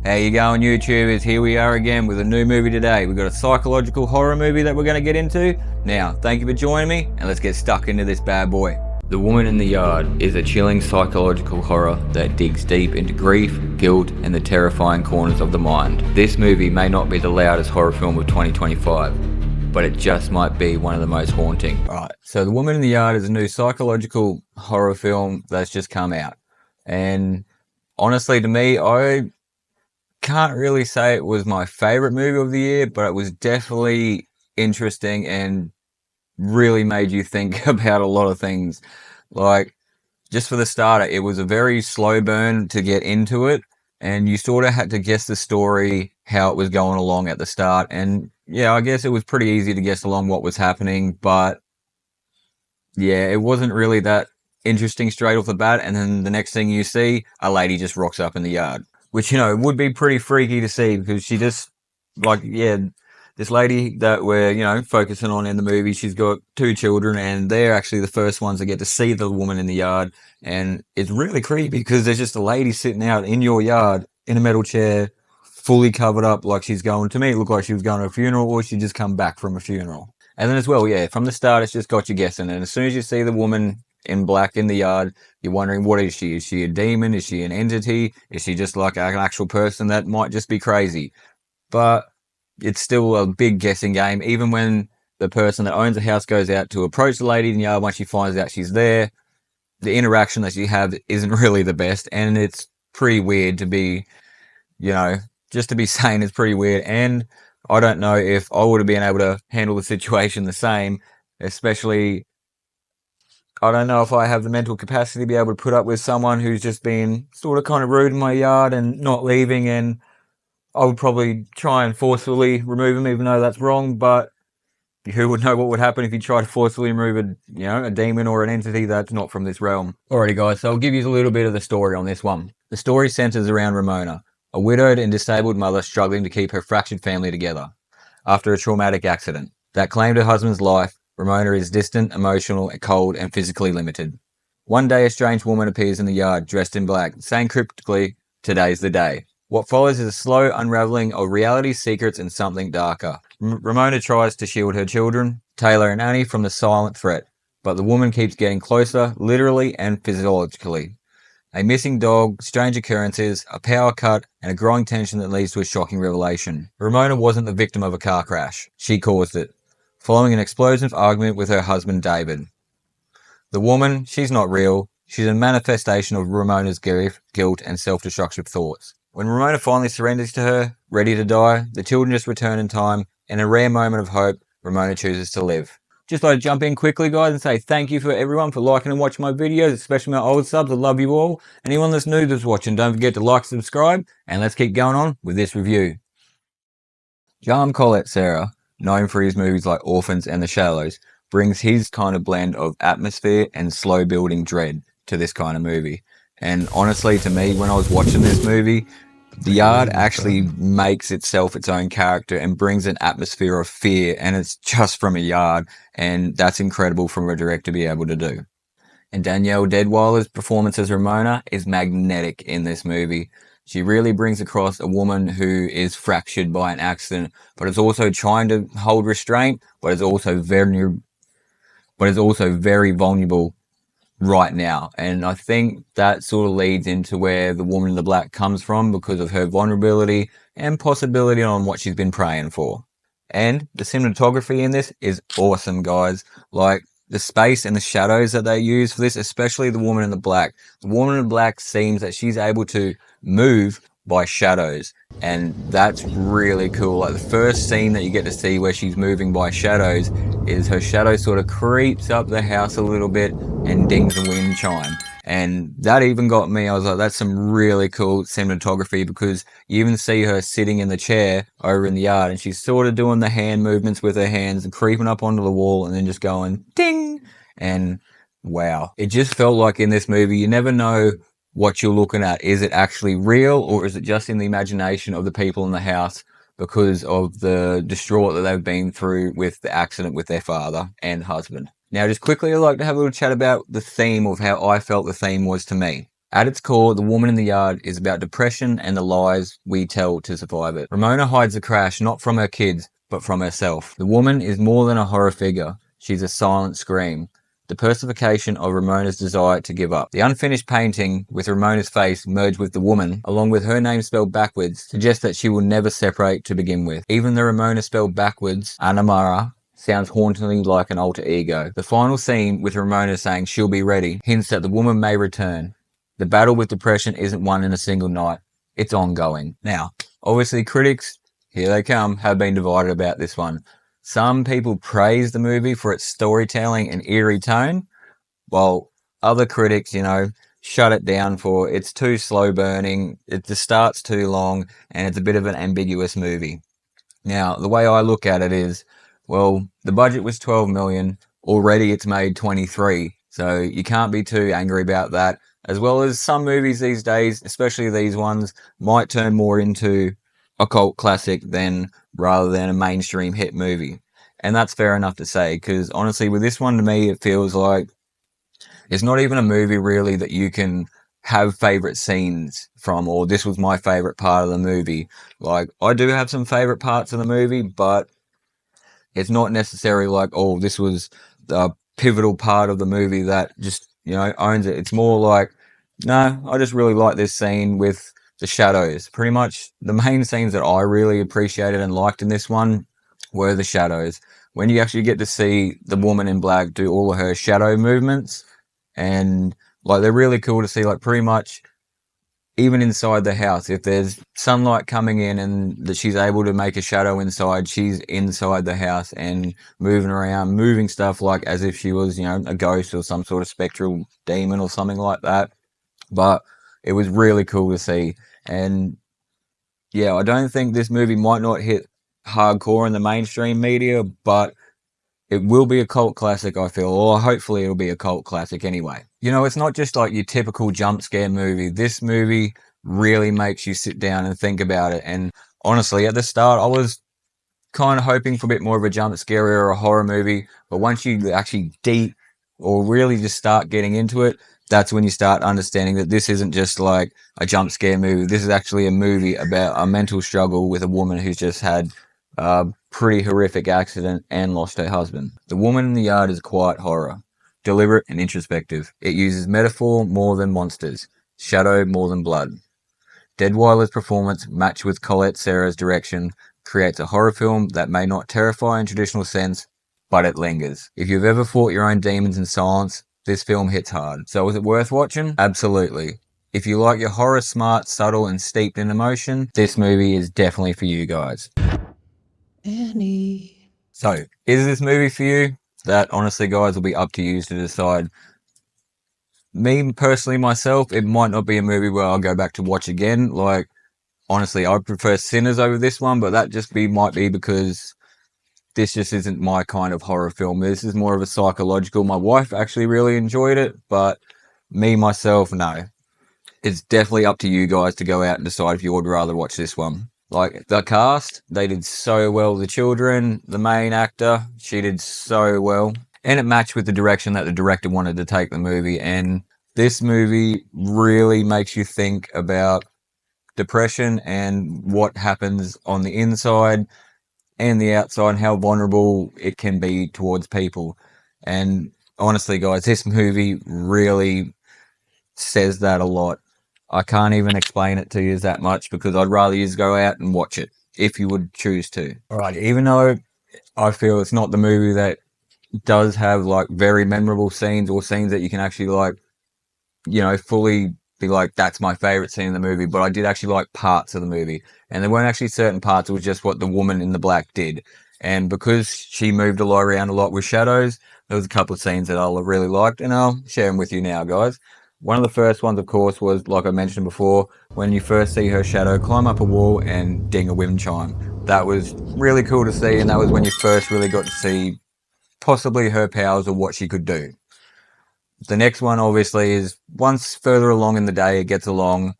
How you going, YouTubers? Here we are again with a new movie today. We've got a psychological horror movie that we're going to get into. Now, thank you for joining me, and let's get stuck into this bad boy. The Woman in the Yard is a chilling psychological horror that digs deep into grief, guilt, and the terrifying corners of the mind. This movie may not be the loudest horror film of 2025, but it just might be one of the most haunting. Alright, so The Woman in the Yard is a new psychological horror film that's just come out. And honestly, to me, I can't really say it was my favorite movie of the year, but it was definitely interesting and really made you think about a lot of things. Like, just for the starter, it was a very slow burn to get into it, and you sort of had to guess the story, how it was going along at the start. And yeah, I guess it was pretty easy to guess along what was happening, but yeah, it wasn't really that interesting straight off the bat. And then the next thing you see, a lady just rocks up in the yard, which, you know, would be pretty freaky to see, because she just, like, yeah, this lady that we're, you know, focusing on in the movie, she's got two children, and they're actually the first ones that get to see the woman in the yard. And it's really creepy because there's just a lady sitting out in your yard in a metal chair, fully covered up, like she's going, to me, it looked like she was going to a funeral, or she just come back from a funeral. And then as well, yeah, from the start, it's just got you guessing. And as soon as you see the woman in black in the yard, you're wondering, what is she? Is she a demon? Is she an entity? Is she just like an actual person that might just be crazy? But it's still a big guessing game. Even when the person that owns the house goes out to approach the lady in the yard, once she finds out she's there, the interaction that you have isn't really the best. And it's pretty weird to be, you know, just to be saying it's pretty weird. And I don't know if I would have been able to handle the situation the same, especially, I don't know if I have the mental capacity to be able to put up with someone who's just been sort of kind of rude in my yard and not leaving. And I would probably try and forcefully remove him, even though that's wrong. But who would know what would happen if you try to forcefully remove a demon or an entity that's not from this realm? Alrighty, guys, so I'll give you a little bit of the story on this one. The story centers around Ramona, a widowed and disabled mother struggling to keep her fractured family together after a traumatic accident that claimed her husband's life. Ramona is distant, emotional, cold, and physically limited. One day, a strange woman appears in the yard, dressed in black, saying cryptically, "Today's the day." What follows is a slow unraveling of reality's secrets and something darker. Ramona tries to shield her children, Taylor and Annie, from the silent threat, but the woman keeps getting closer, literally and physiologically. A missing dog, strange occurrences, a power cut, and a growing tension that leads to a shocking revelation. Ramona wasn't the victim of a car crash. She caused it, following an explosive argument with her husband David. The woman, she's not real. She's a manifestation of Ramona's grief, guilt, and self-destructive thoughts. When Ramona finally surrenders to her, ready to die, the children just return in time. In a rare moment of hope, Ramona chooses to live. Just like to jump in quickly, guys, and say thank you for everyone for liking and watching my videos, especially my old subs. I love you all. Anyone that's new that's watching, don't forget to like, subscribe, and let's keep going on with this review. Jaume Collet-Serra, known for his movies like Orphans and The Shallows, brings his kind of blend of atmosphere and slow building dread to this kind of movie. And honestly, to me, when I was watching this movie, the yard actually makes itself its own character and brings an atmosphere of fear, and it's just from a yard, and that's incredible from a director to be able to do. And Danielle Deadwyler's performance as Ramona is magnetic in this movie. She really brings across a woman who is fractured by an accident, but is also trying to hold restraint, but is also very vulnerable right now. And I think that sort of leads into where the woman in the black comes from, because of her vulnerability and possibility on what she's been praying for. And the cinematography in this is awesome, guys. Like, the space and the shadows that they use for this, especially the woman in the black. The woman in the black seems that she's able to move by shadows, and that's really cool. Like, the first scene that you get to see where she's moving by shadows is her shadow sort of creeps up the house a little bit and dings a wind chime. And that even got me. I was like, that's some really cool cinematography, because you even see her sitting in the chair over in the yard, and she's sort of doing the hand movements with her hands and creeping up onto the wall and then just going ding. And wow, it just felt like in this movie, you never know what you're looking at. Is it actually real, or is it just in the imagination of the people in the house because of the distraught that they've been through with the accident with their father and husband? Now, just quickly, I'd like to have a little chat about the theme of how I felt the theme was to me. At its core, The Woman in the Yard is about depression and the lies we tell to survive it. Ramona hides the crash not from her kids, but from herself. The woman is more than a horror figure. She's a silent scream. The personification of Ramona's desire to give up. The unfinished painting with Ramona's face merged with the woman, along with her name spelled backwards, suggests that she will never separate to begin with. Even the Ramona spelled backwards, Anamara, sounds hauntingly like an alter ego. The final scene with Ramona saying she'll be ready hints that the woman may return. The battle with depression isn't won in a single night. It's ongoing. Now, obviously critics, here they come, have been divided about this one. Some people praise the movie for its storytelling and eerie tone, while other critics, shut it down for it's too slow burning, it just starts too long, and it's a bit of an ambiguous movie. Now, the way I look at it is, well, the budget was 12 million, already it's made 23, so you can't be too angry about that. As well as some movies these days, especially these ones, might turn more into a cult classic rather than a mainstream hit movie. And that's fair enough to say, because honestly, with this one, to me, it feels like it's not even a movie really that you can have favorite scenes from, or this was my favorite part of the movie. Like, I do have some favorite parts of the movie, but it's not necessarily like, oh, this was the pivotal part of the movie that just, owns it. It's more like, no, I just really like this scene with the shadows. Pretty much the main scenes that I really appreciated and liked in this one were the shadows. When you actually get to see the woman in black do all of her shadow movements, and like they're really cool to see, like pretty much even inside the house, if there's sunlight coming in and that she's able to make a shadow inside, she's inside the house and moving around, moving stuff like as if she was, a ghost or some sort of spectral demon or something like that. But it was really cool to see. And yeah, I don't think this movie might not hit hardcore in the mainstream media, but it will be a cult classic, I feel, or hopefully it'll be a cult classic anyway. It's not just like your typical jump scare movie. This movie really makes you sit down and think about it. And honestly, at the start, I was kind of hoping for a bit more of a jump scare or a horror movie, but once you actually deep or really just start getting into it, that's when you start understanding that this isn't just like a jump scare movie. This is actually a movie about a mental struggle with a woman who's just had a pretty horrific accident and lost her husband. The Woman in the Yard is quiet horror, deliberate and introspective. It uses metaphor more than monsters, shadow more than blood. Deadwyler's performance, matched with Collet-Serra's direction, creates a horror film that may not terrify in traditional sense, but it lingers. If you've ever fought your own demons in silence, this film hits hard. So is it worth watching? Absolutely. If you like your horror smart, subtle, and steeped in emotion, this movie is definitely for you guys. Annie. So, is this movie for you? That, honestly, guys, will be up to you to decide. Me, personally, myself, it might not be a movie where I'll go back to watch again. Like, honestly, I prefer Sinners over this one, but that just might be because this just isn't my kind of horror film. This is more of a psychological. My wife actually really enjoyed it, but me, myself, no. It's definitely up to you guys to go out and decide if you would rather watch this one. Like, the cast, they did so well. The children, the main actor, she did so well. And it matched with the direction that the director wanted to take the movie. And this movie really makes you think about depression and what happens on the inside and the outside and how vulnerable it can be towards people. And honestly, guys, this movie really says that a lot. I can't even explain it to you that much because I'd rather you just go out and watch it if you would choose to. Alright, even though I feel it's not the movie that does have like very memorable scenes or scenes that you can actually like, fully be like, that's my favorite scene in the movie, but I did actually like parts of the movie. And there weren't actually certain parts, it was just what the woman in the black did. And because she moved around a lot with shadows, there was a couple of scenes that I really liked, and I'll share them with you now, guys. One of the first ones, of course, was, like I mentioned before, when you first see her shadow climb up a wall and ding a wind chime. That was really cool to see, and that was when you first really got to see possibly her powers or what she could do. The next one, obviously, is once further along in the day it gets along,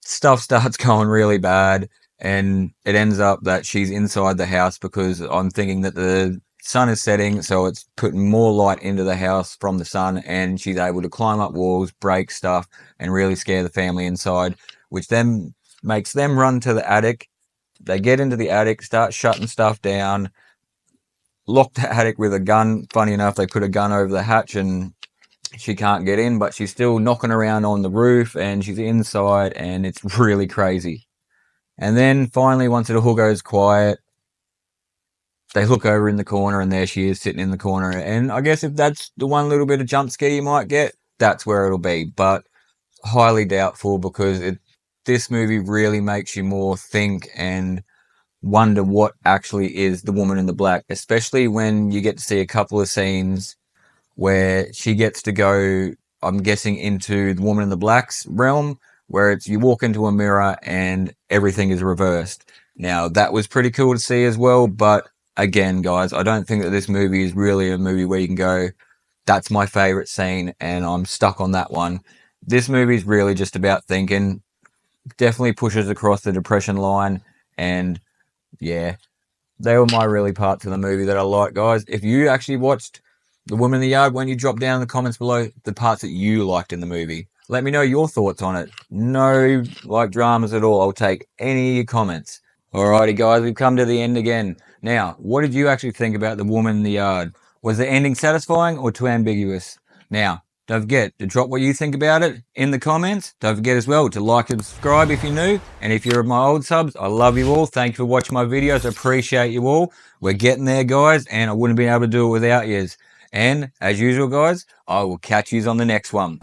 stuff starts going really bad, and it ends up that she's inside the house because I'm thinking that the sun is setting, so it's putting more light into the house from the sun, and she's able to climb up walls, break stuff, and really scare the family inside, which then makes them run to the attic. They get into the attic, start shutting stuff down, lock the attic with a gun. Funny enough, they put a gun over the hatch and she can't get in, but she's still knocking around on the roof and she's inside, and it's really crazy. And then finally, once it all goes quiet, they look over in the corner and there she is sitting in the corner. And I guess if that's the one little bit of jump scare you might get, that's where it'll be. But highly doubtful, because this movie really makes you more think and wonder what actually is the woman in the black, especially when you get to see a couple of scenes where she gets to go, I'm guessing, into the woman in the black's realm, where it's you walk into a mirror and everything is reversed. Now, that was pretty cool to see as well, but again, guys, I don't think that this movie is really a movie where you can go, that's my favorite scene and I'm stuck on that one. This movie is really just about thinking. Definitely pushes across the depression line, and yeah, they were my really parts of the movie that I like, guys. If you actually watched The Woman in the Yard, when you drop down in the comments below the parts that you liked in the movie, let me know your thoughts on it. No dramas at all. I'll take any of your comments. Alrighty, guys, we've come to the end again. Now, what did you actually think about The Woman in the Yard? Was the ending satisfying or too ambiguous? Now, don't forget to drop what you think about it in the comments. Don't forget as well to like and subscribe if you're new. And if you're my old subs, I love you all. Thank you for watching my videos. I appreciate you all. We're getting there, guys, and I wouldn't be able to do it without yous. And as usual, guys, I will catch yous on the next one.